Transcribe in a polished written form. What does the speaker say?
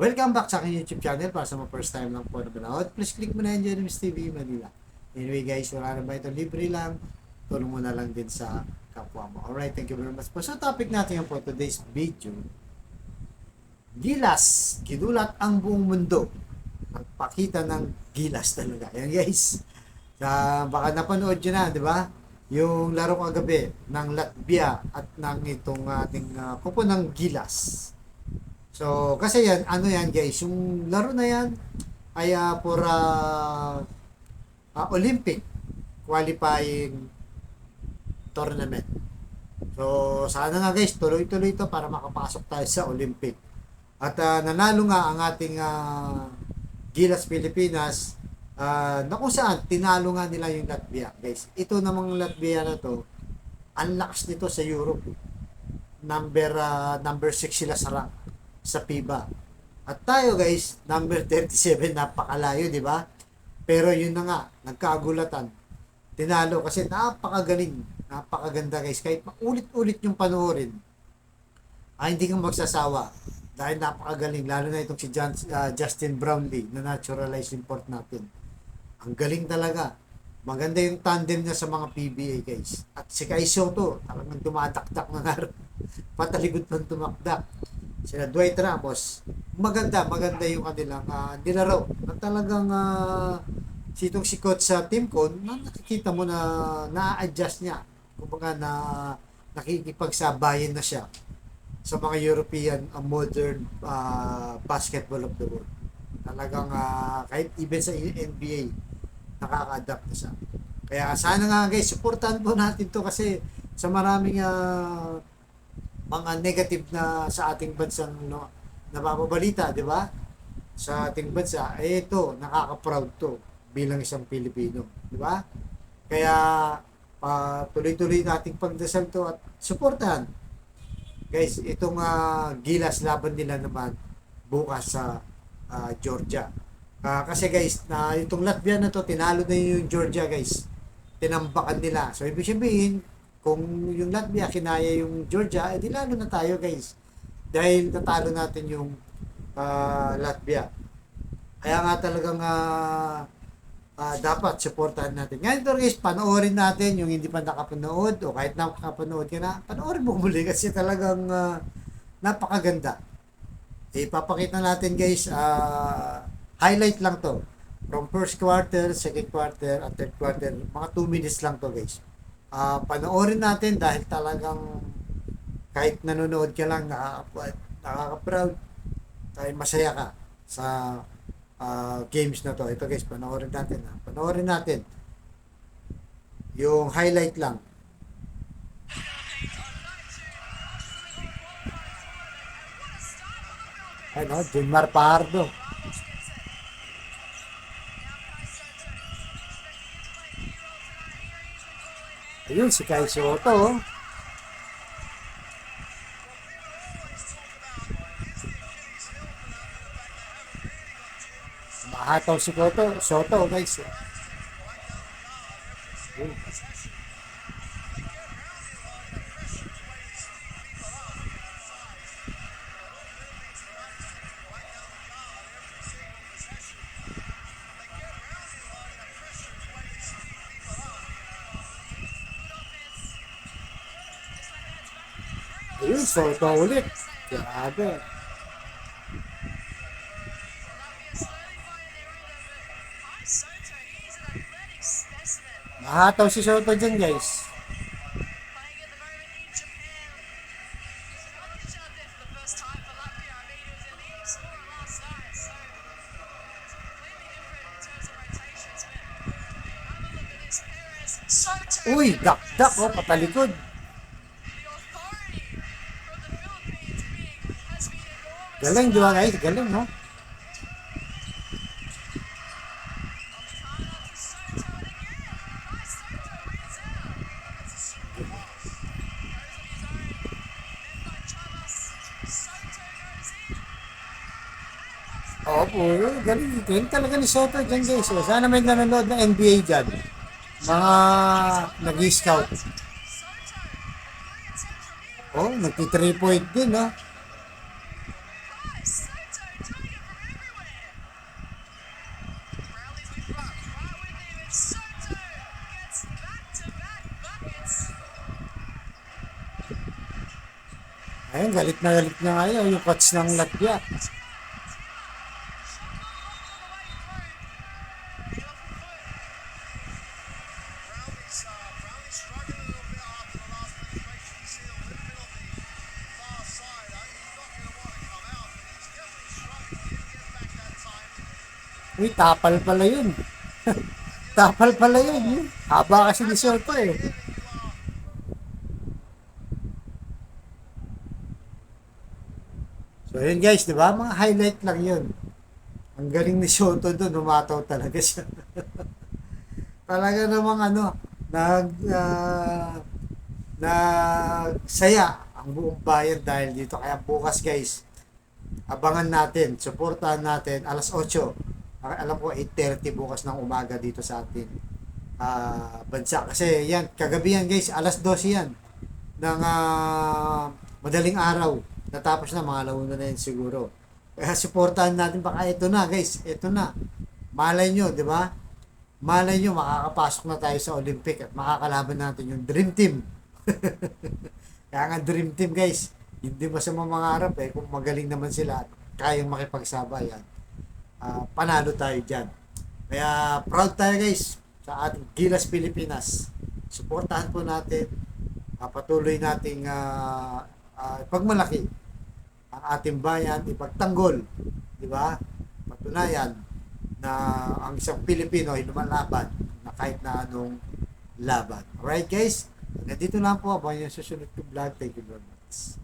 Welcome back sa aking YouTube channel. Para sa mga first time lang po na manood, please click mo na yan dyan, Miss TV Manila. Anyway guys, wala na ba ito? Libre lang. Tulong mo na lang din sa kapwa mo. Alright, thank you very much po. So topic natin yan po today's video. Gilas. Ginulat ang buong mundo. Nagpakita ng gilas talaga. Yan guys. Baka napanood nyo na, di ba? Yung laro kagabi ng Latvia at ng itong ating kupo ng gilas. So, kasi yan, ano yan guys, yung laro na yan ay for Olympic qualifying tournament. So, sana nga guys, tuloy-tuloy ito para makapasok tayo sa Olympic. At nanalo nga ang ating Gilas Pilipinas na kung saan tinalo nga nila yung Latvia guys. Ito namang Latvia na to, ang lakas nito sa Europe. Number 6 sila sa rank sa FIBA. At tayo guys, number 37, napakalayo, di ba? Pero yun na nga, nagkagulatan. Tinalo kasi napakagaling, napakaganda guys. Kahit ulit-ulit yung panoorin, hindi kang magsasawa. Dahil napakagaling, lalo na itong si Justin Brownlee na naturalized import natin. Ang galing talaga. Maganda yung tandem niya sa mga PBA guys. At si Kai Soto, talagang tumataktak na nga. Patalikod ng tumakdak. Sila Dwight Ramos, maganda yung kanilang nilaro. Na talagang sitong si coach sa team ko, na nakikita mo na na-adjust niya. Kumbaga na nakikipagsabayan na siya sa mga European modern basketball of the world. Talagang kahit even sa NBA, nakaka-adapt na siya. Kaya sana nga guys, supportan po natin to kasi sa maraming mga negative na sa ating bansang nababalita, di ba? Sa ating bansa, ito, nakaka-proud to bilang isang Pilipino, di ba? Kaya tuloy-tuloy nating pagdasal to at suportahan. Guys, itong Gilas laban nila naman bukas sa Georgia. Kasi guys, na itong Latvia na to, tinalo na yung Georgia guys. Tinambakan nila. So, ibig sabihin, kung yung Latvia kinaya yung Georgia, di lalo na tayo guys. Dahil natalo natin yung Latvia. Kaya nga talagang dapat supportahan natin. Ngayon ito guys, panoorin natin yung hindi pa nakapanood o kahit nakapanood ka na, panoorin mo muli kasi talagang napakaganda. Ipapakita natin guys, highlight lang to. From first quarter, second quarter, at third quarter, mga 2 minutes lang to guys. Panoorin natin dahil talagang kahit nanonood ka lang nakaka-proud dahil masaya ka sa games na to. Ito guys, panoorin natin. Panoorin natin yung highlight lang. Ano, Junmar Pardo. Ayun, si Kai Soto. Mahataw si Soto guys. Ayun. Ayun, Soto ulit. Grabe. Mahataw si Soto dyan guys. Uy, dak-dak oh, patalikod. Galing, di ba guys? Galing, no? Opo, galing. Galing talaga ni Soto dyan guys. Sana may nanonood ng NBA dyan. Mga nag-scout. Oh, nagti 3 point din, no? Ayun, galit na ngayon yung coach ng Latvia. Uy, tapal pala yun. Tapal pala yun. Haba kasi ni Soto eh. So yun guys, di ba? Mga highlight lang yun. Ang galing ni Soto doon, umataw talaga siya. Talaga namang ano, nag, nagsaya ang buong bayan dahil dito. Kaya bukas guys, abangan natin, suportahan natin, alas 8. Alam ko 8:30 bukas ng umaga dito sa atin bansa. Kasi yan, kagabi yan guys, alas 12 yan ng madaling araw. Natapos na, mga alauna na yun siguro. Kaya suportahan natin, baka ito na guys, ito na. Malay nyo, di ba? Malay nyo, makakapasok na tayo sa Olympic at makakalaban natin yung Dream Team. Kaya nga Dream Team guys, hindi masama mangarap eh, kung magaling naman sila at kayang makipagsabayan. Panalo tayo dyan. Kaya proud tayo guys sa ating Gilas Pilipinas. Suportahan po natin, patuloy nating pagmalaki ang ating bayan, ipagtanggol, di ba? Patunayan na ang isang Pilipino ay lumalaban na kahit na anong laban. Alright guys, hanggang dito lang po. Abangan yung susunod ko vlog. Thank you very much.